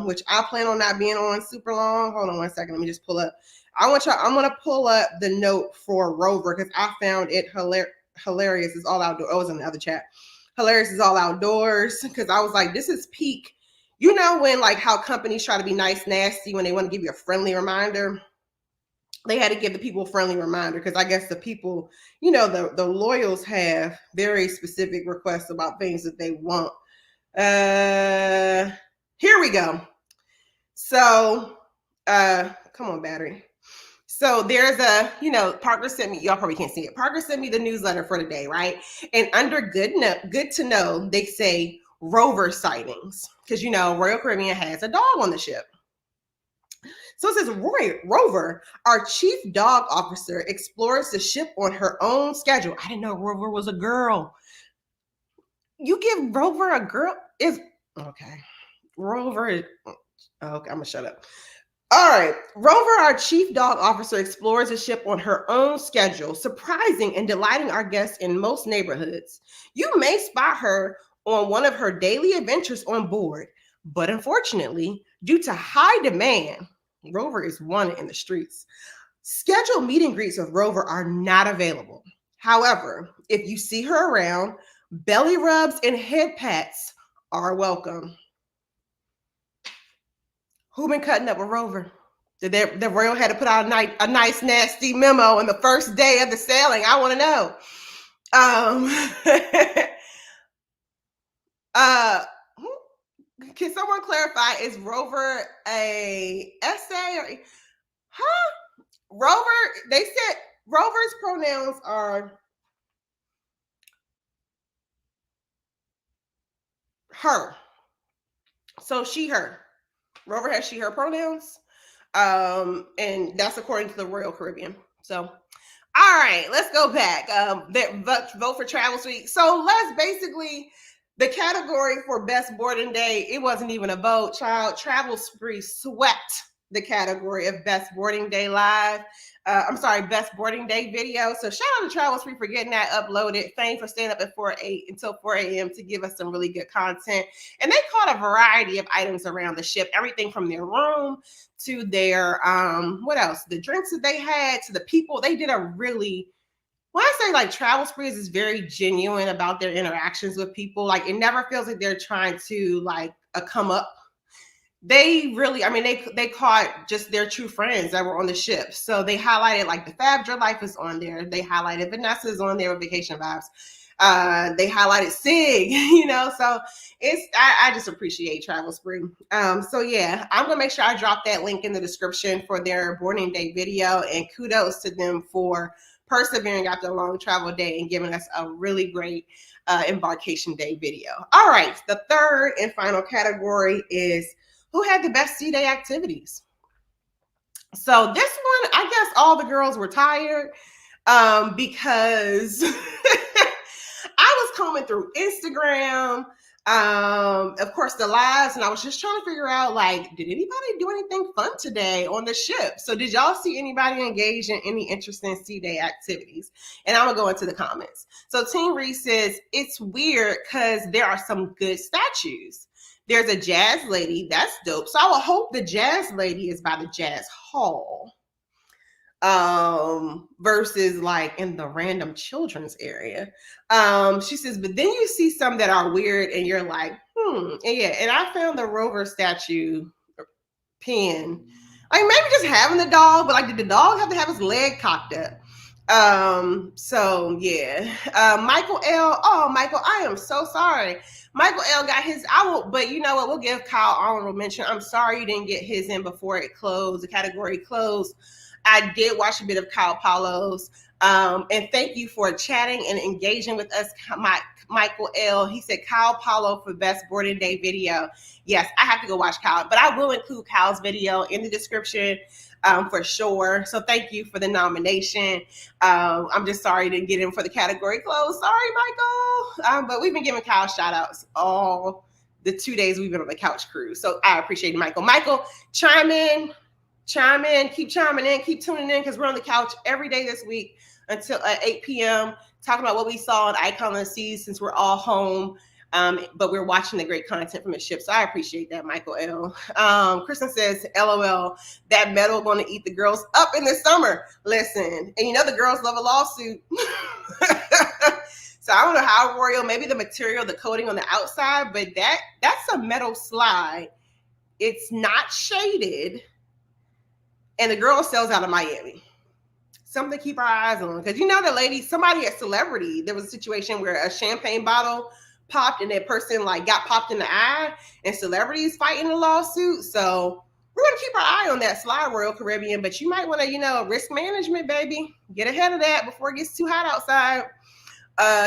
which I plan on not being on super long. Hold on 1 second. Let me just pull up. I'm gonna pull up the note for Rover because I found it hilarious. It's all outdoors. Oh, it was in the other chat. Hilarious is all outdoors, because I was like, this is peak. When like how companies try to be nice, nasty when they want to give you a friendly reminder. They had to give the people a friendly reminder because I guess the people, the loyals have very specific requests about things that they want. Here we go. So, come on, battery. So there's Parker sent me, y'all probably can't see it. Parker sent me the newsletter for today, right? And under good to know, they say Rover sightings, because Royal Caribbean has a dog on the ship. So it says Rover, our chief dog officer, explores the ship on her own schedule. I didn't know Rover was a girl. You give Rover a girl is okay. Rover is okay. I'm gonna shut up. All right. Rover, our chief dog officer, explores the ship on her own schedule, surprising and delighting our guests in most neighborhoods. You may spot her on one of her daily adventures on board, but unfortunately, due to high demand, Rover is wanted in the streets. Scheduled meet and greets with Rover are not available. However, if you see her around, belly rubs and head pats are welcome. Who been cutting up with Rover? Did the Royal had to put out a nice nasty memo on the first day of the sailing? I want to know. Can someone clarify? Is Rover a essay or Rover? They said Rover's pronouns are her. So she, her. Rover has she, her pronouns. And that's according to the Royal Caribbean. So, all right, let's go back. Vote for Travel Suite. So let's basically, the category for best boarding day, it wasn't even a vote, child. Travel Spree swept the category of best boarding day live. Best boarding day video. So shout out to Travel Spree for getting that uploaded. Fame for staying up at 8 until 4 a.m. to give us some really good content. And they caught a variety of items around the ship, everything from their room to their what else? The drinks that they had, to the people. They did a really, when I say like Travel Sprees is very genuine about their interactions with people. Like it never feels like they're trying to like come up. They really, I mean, they caught just their true friends that were on the ship. So they highlighted like the Fabdra Life is on there. They highlighted Vanessa's on there with Vacation Vibes. They highlighted Sig, you know, so I just appreciate Travel Spree. So yeah, I'm gonna make sure I drop that link in the description for their boarding day video, and kudos to them for persevering after a long travel day and giving us a really great embarkation day video. All right, the third and final category is who had the best sea day activities. So this one, I guess all the girls were tired because I was combing through Instagram, of course, the lives, and I was just trying to figure out, like, did anybody do anything fun today on the ship? So did y'all see anybody engage in any interesting sea day activities? And I'm gonna go into the comments. So Team Reese says, it's weird because there are some good statues. There's a jazz lady. That's dope. So I would hope the jazz lady is by the jazz hall versus like in the random children's area. She says, but then you see some that are weird and you're like, And yeah, and I found the Rover statue pin. Like maybe just having the dog, but like did the dog have to have his leg cocked up? So yeah. Michael L. Oh, Michael, I am so sorry. Michael L got his, but you know what? We'll give Kyle honorable mention. I'm sorry you didn't get his in before it closed, the category closed. I did watch a bit of Kyle Paulo's. And thank you for chatting and engaging with us, Michael L. He said Kyle Paulo for best boarding day video. Yes, I have to go watch Kyle, but I will include Kyle's video in the description for sure. So thank you for the nomination. I'm just sorry you didn't get in for the category close. Sorry, Michael. But we've been giving Kyle shout outs all the 2 days we've been on the couch cruise. So I appreciate it, Michael. Michael, chime in, keep chiming in, keep tuning in, because we're on the couch every day this week until 8 p.m. talking about what we saw on Icon of the Seas since we're all home. But we're watching the great content from the ship. So I appreciate that, Michael L. Kristen says, LOL, that metal going to eat the girls up in the summer. Listen, and you know the girls love a lawsuit. So I don't know how Royal, maybe the material, the coating on the outside, but that's a metal slide. It's not shaded. And the girl sells out of Miami. Something to keep our eyes on. Because you know the lady, somebody at Celebrity, there was a situation where a champagne bottle popped and that person like got popped in the eye, and Celebrity is fighting a lawsuit. So we're going to keep our eye on that slide, Royal Caribbean. But you might want to, risk management, baby. Get ahead of that before it gets too hot outside.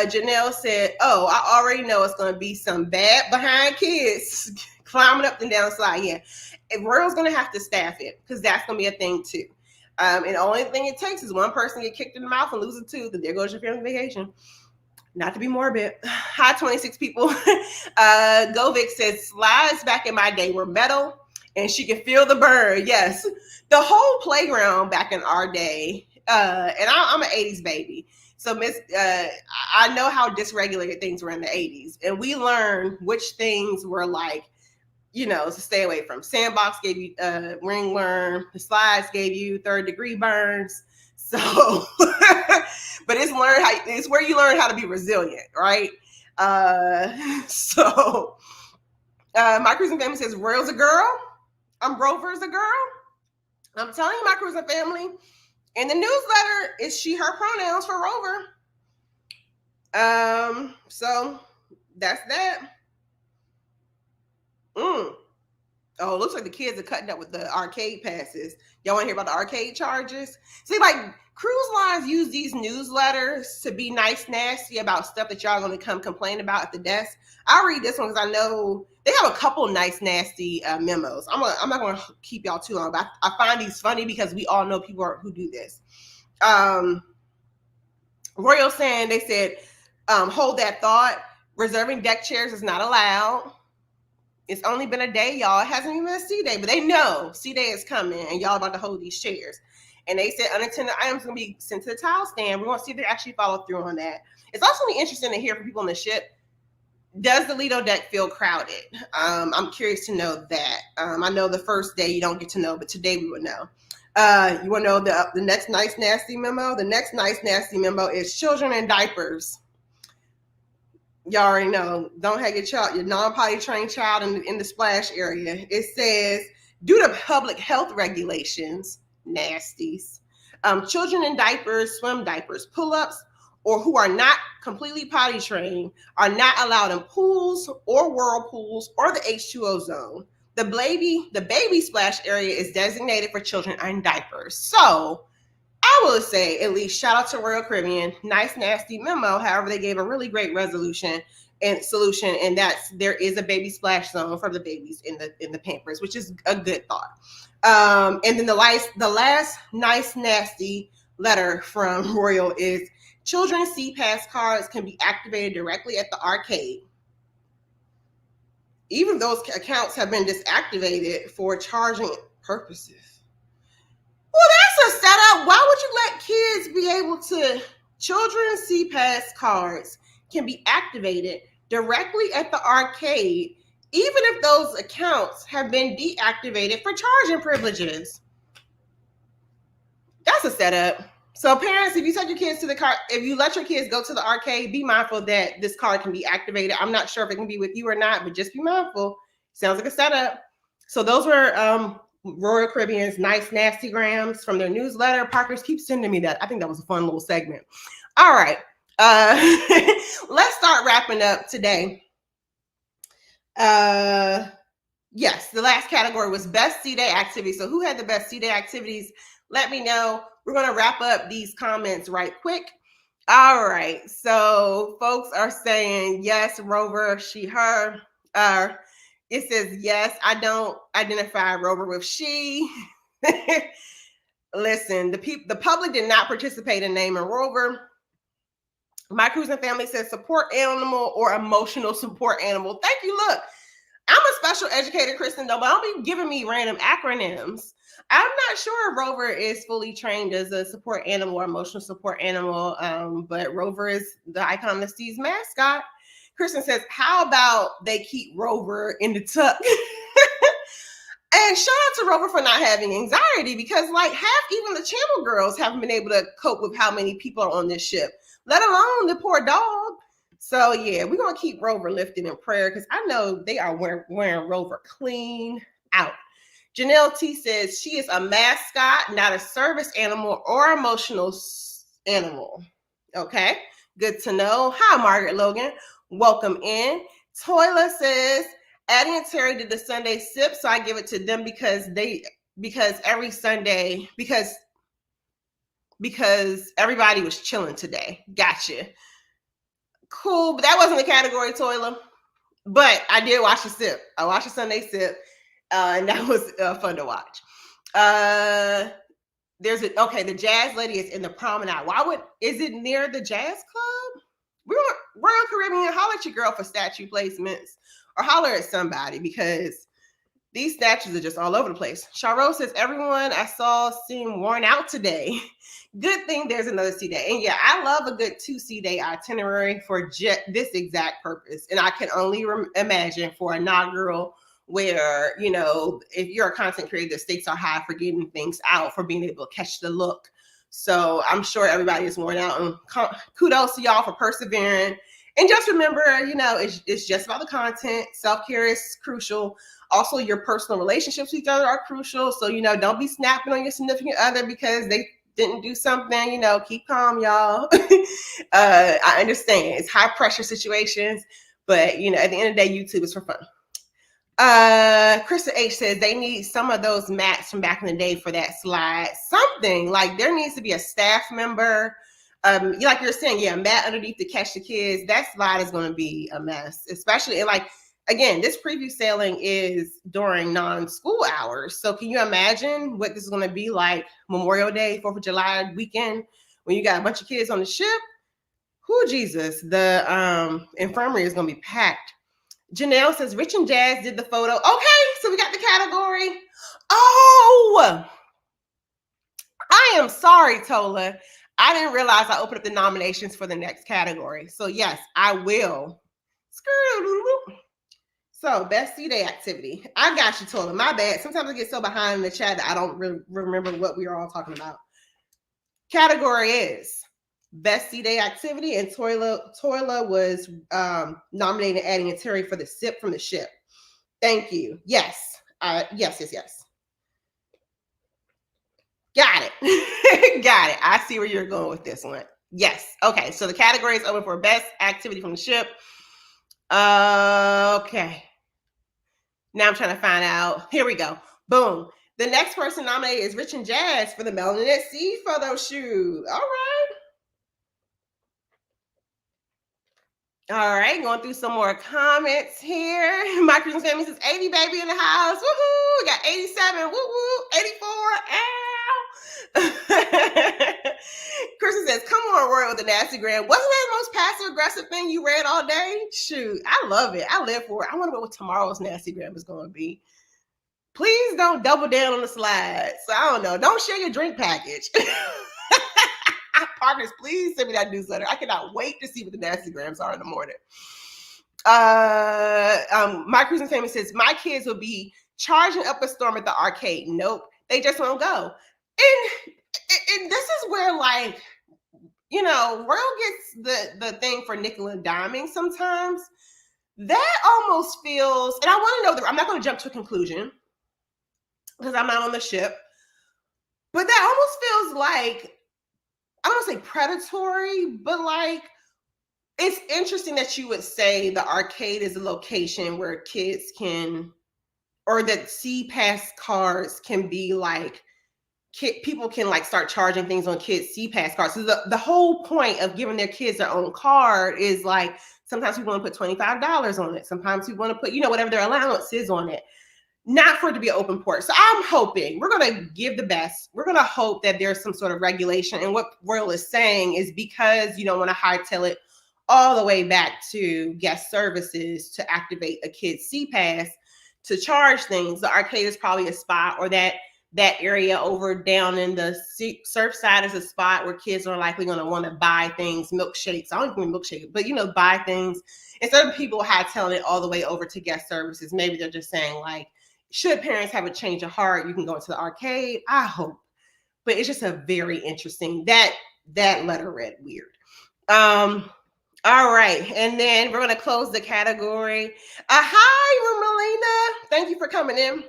Janelle said, oh, I already know it's going to be some bad behind kids climbing up and down the slide. Yeah. And Royal's going to have to staff it because that's going to be a thing too. And the only thing it takes is one person get kicked in the mouth and lose a tooth, and there goes your family vacation. Not to be morbid. Hi, 26 people. Govic says, slides back in my day were metal and she could feel the burn. Yes. The whole playground back in our day, and I'm an 80s baby. So I know how dysregulated things were in the 80s. And we learned which things were like, to stay away from. Sandbox gave you ringworm. The slides gave you third-degree burns. So, but it's where you learn how to be resilient, right? So my cruising family says Royal's a girl. Rover's a girl. I'm telling you, my cruising family. In the newsletter, it's she, her pronouns for Rover. So that's that. Oh, it looks like the kids are cutting up with the arcade passes. Y'all want to hear about the arcade charges? See, like cruise lines use these newsletters to be nice, nasty about stuff that y'all going to come complain about at the desk. I'll read this one because I know they have a couple nice, nasty memos. I'm not going to keep y'all too long, but I find these funny because we all know people who do this. Royal saying they said, hold that thought. Reserving deck chairs is not allowed. It's only been a day, y'all. It hasn't even been a C day, but they know C day is coming and y'all about to hold these chairs. And they said unattended items going to be sent to the tile stand. We're going to see if they actually follow through on that. It's also really interesting to hear from people on the ship. Does the Lido deck feel crowded? I'm curious to know that. I know the first day you don't get to know, but today we would know. You want to know the next nice, nasty memo? The next nice, nasty memo is children in diapers. Y'all already know, don't have your non-potty trained child in the splash area. It says, due to public health regulations, nasties, children in diapers, swim diapers, pull-ups, or who are not completely potty trained are not allowed in pools or whirlpools or the H2O zone. The baby splash area is designated for children in diapers. So I will say, at least, shout out to Royal Caribbean, nice, nasty memo. However, they gave a really great resolution and solution, and that's there is a baby splash zone for the babies in the Pampers, which is a good thought. And then the last nice, nasty letter from Royal is children's C-Pass cards can be activated directly at the arcade. Even those accounts have been disactivated for charging purposes. Well, that's a setup. Why would you let kids be able to? Children's C-Pass cards can be activated directly at the arcade, even if those accounts have been deactivated for charging privileges. That's a setup. So parents, if you take your kids to the car, if you let your kids go to the arcade, be mindful that this card can be activated. I'm not sure if it can be with you or not, but just be mindful. Sounds like a setup. So those were Royal Caribbean's nice nasty grams from their newsletter. Parkers, keep sending me that. I think that was a fun little segment. All right. Let's start wrapping up today. Yes, the last category was best C-Day activities. So who had the best C-Day activities? Let me know. We're going to wrap up these comments right quick. All right. So folks are saying, yes, Rover, she, her. It says, yes, I don't identify Rover with she. Listen, the public did not participate in naming Rover. My cruising family says support animal or emotional support animal. Thank you. Look, I'm a special educator, Kristen, though, but don't be giving me random acronyms. I'm not sure Rover is fully trained as a support animal or emotional support animal, but Rover is the Icon of the Seas mascot. Kristen says, how about they keep Rover in the tuck? And shout out to Rover for not having anxiety, because like even the Channel girls haven't been able to cope with how many people are on this ship, let alone the poor dog. So yeah, we're going to keep Rover lifted in prayer, because I know they are wearing Rover clean out. Janelle T says she is a mascot, not a service animal or emotional animal. Okay, good to know. Hi, Margaret Logan. Welcome in. Toyla says, Addie and Terry did the Sunday sip, so I give it to them because every Sunday, because everybody was chilling today. Gotcha. Cool, but that wasn't the category, Toyla. But I did watch the sip. I watched the Sunday sip, and that was fun to watch. The Jazz Lady is in the promenade. Is it near the Jazz Club? We want Royal Caribbean, holler at your girl for statue placements, or holler at somebody, because these statues are just all over the place. Charo says, everyone I saw seemed worn out today. Good thing there's another C-Day. And yeah, I love a good 2 C-Day itinerary for this exact purpose. And I can only imagine for inaugural, where, if you're a content creator, the stakes are high for getting things out, for being able to catch the look. So I'm sure everybody is worn out, and kudos to y'all for persevering. And just remember, it's just about the content. Self-care is crucial. Also, your personal relationships with each other are crucial. So, don't be snapping on your significant other because they didn't do something. Keep calm, y'all. I understand it's high pressure situations, but at the end of the day, YouTube is for fun. Krista H says they need some of those mats from back in the day for that slide. Something like there needs to be a staff member. Like you're saying, yeah, mat underneath to catch the kids. That slide is going to be a mess, especially and like again, this preview sailing is during non-school hours. So can you imagine what this is going to be like Memorial Day, 4th of July weekend when you got a bunch of kids on the ship? Who Jesus, the infirmary is going to be packed. Janelle says, Rich and Jazz did the photo. Okay, so we got the category. Oh, I am sorry, Tola. I didn't realize I opened up the nominations for the next category. So yes, I will. So best C-Day activity. I got you, Tola. My bad. Sometimes I get so behind in the chat that I don't really remember what we were all talking about. Category is best C-Day activity, and Toila was nominated adding a Terry for the sip from the ship. Thank you. Yes. Yes. Got it. Got it. I see where you're going with this one. Yes. Okay. So the category is open for best activity from the ship. Okay. Now I'm trying to find out. Here we go. Boom. The next person nominated is Rich and Jazz for the Melanin at Sea photo shoot. All right, going through some more comments here. My Christmas family says 80 baby in the house. Woohoo! We got 87. Woo-woo! 84. Ow! Kristen says, come on, Roy, with the nasty gram. Wasn't that the most passive aggressive thing you read all day? Shoot, I love it. I live for it. I wonder what tomorrow's nasty gram is going to be. Please don't double down on the slides. So I don't know. Don't share your drink package. Partners, please send me that newsletter. I cannot wait to see what the nasty grams are in the morning. My Cruising Family says, my kids will be charging up a storm at the arcade. Nope, they just won't go. And this is where, like, you know, Royal gets the thing for nickel and diming sometimes. That almost feels, and I want to know, I'm not going to jump to a conclusion because I'm not on the ship, but that almost feels like, I don't want to say predatory, but like, it's interesting that you would say the arcade is a location where kids can, or that C-Pass cards can be like, people can like start charging things on kids' C-Pass cards. So the whole point of giving their kids their own card is like, sometimes we want to put $25 on it. Sometimes we want to put, you know, whatever their allowance is on it. Not for it to be an open port. So I'm hoping we're going to give the best. We're going to hope that there's some sort of regulation. And what Royal is saying is because you don't want to hightail it all the way back to guest services to activate a kid's C-Pass to charge things. The arcade is probably a spot, or that area over down in the surf side is a spot where kids are likely going to want to buy things, milkshakes. I don't even milkshakes, but, you know, buy things. Instead of people hightailing it all the way over to guest services, maybe they're just saying like, should parents have a change of heart, you can go into the arcade. I hope. But it's just a very interesting, that letter read weird. All right. And then we're going to close the category. Hi, Romelina. Thank you for coming in.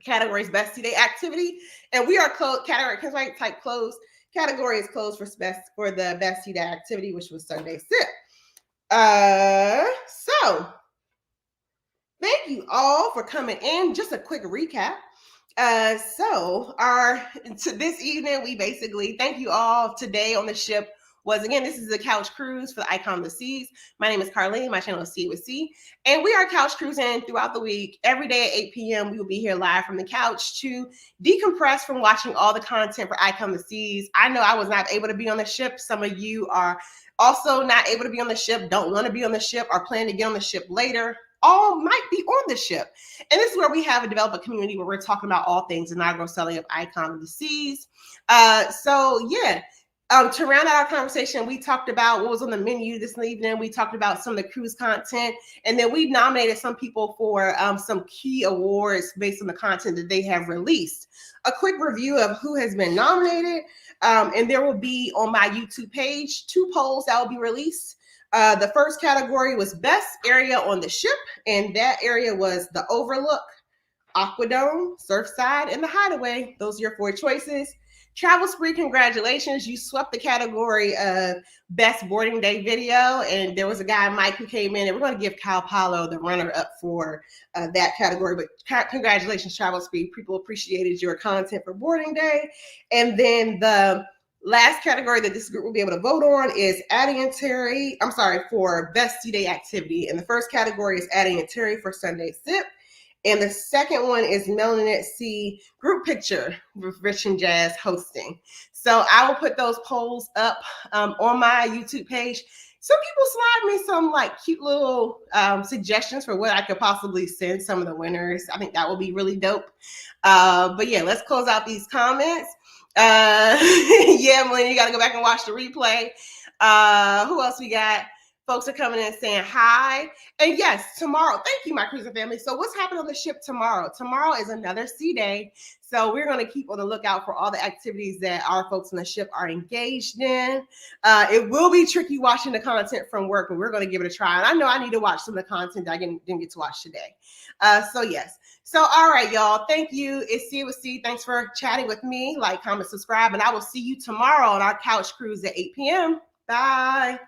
Category's best C-Day activity. And we are closed. Category, can I type closed? Category is closed for the best C-Day activity, which was Sunday Sip. So thank you all for coming in. Just a quick recap. So this evening, we basically thank you all. Today on the ship was, again, this is the couch cruise for the Icon of the Seas. My name is Carlene. My channel is See It With C. And we are couch cruising throughout the week. Every day at 8 p.m., we will be here live from the couch to decompress from watching all the content for Icon of the Seas. I know I was not able to be on the ship. Some of you are also not able to be on the ship, don't want to be on the ship, or plan to get on the ship later. All might be on the ship. And this is where we have developed a community where we're talking about all things inaugural selling of Icon of the Seas. To round out our conversation, we talked about what was on the menu this evening. We talked about some of the cruise content, and then we nominated some people for some key awards based on the content that they have released. A quick review of who has been nominated, and there will be on my YouTube page 2 polls that will be released. The first category was best area on the ship, and that area was the Overlook, Aquadome, Surfside, and the Hideaway. Those are your 4 choices. Travel Spree, congratulations. You swept the category of best boarding day video. And there was a guy, Mike, who came in, and we're going to give Kyle Paulo the runner up for that category. But congratulations, Travel Spree. People appreciated your content for boarding day. And then the last category that this group will be able to vote on is Addie and Terry. I'm sorry, for best C-Day activity. And the first category is Addie and Terry for Sunday Sip. And the second one is Melanet C group picture with Rich and Jazz hosting. So I will put those polls up on my YouTube page. Some people slide me some like cute little suggestions for what I could possibly send some of the winners. I think that will be really dope. But yeah, let's close out these comments. Yeah, Melina, you got to go back and watch the replay. Who else we got? Folks are coming in saying hi. And yes, tomorrow, thank you, my cruiser family. So what's happening on the ship tomorrow? Tomorrow is another sea day. So we're going to keep on the lookout for all the activities that our folks on the ship are engaged in. It will be tricky watching the content from work, but we're going to give it a try. And I know I need to watch some of the content that I didn't get to watch today. So yes. So, all right, y'all. Thank you. It's C with C. Thanks for chatting with me. Like, comment, subscribe, and I will see you tomorrow on our couch cruise at 8 p.m. Bye.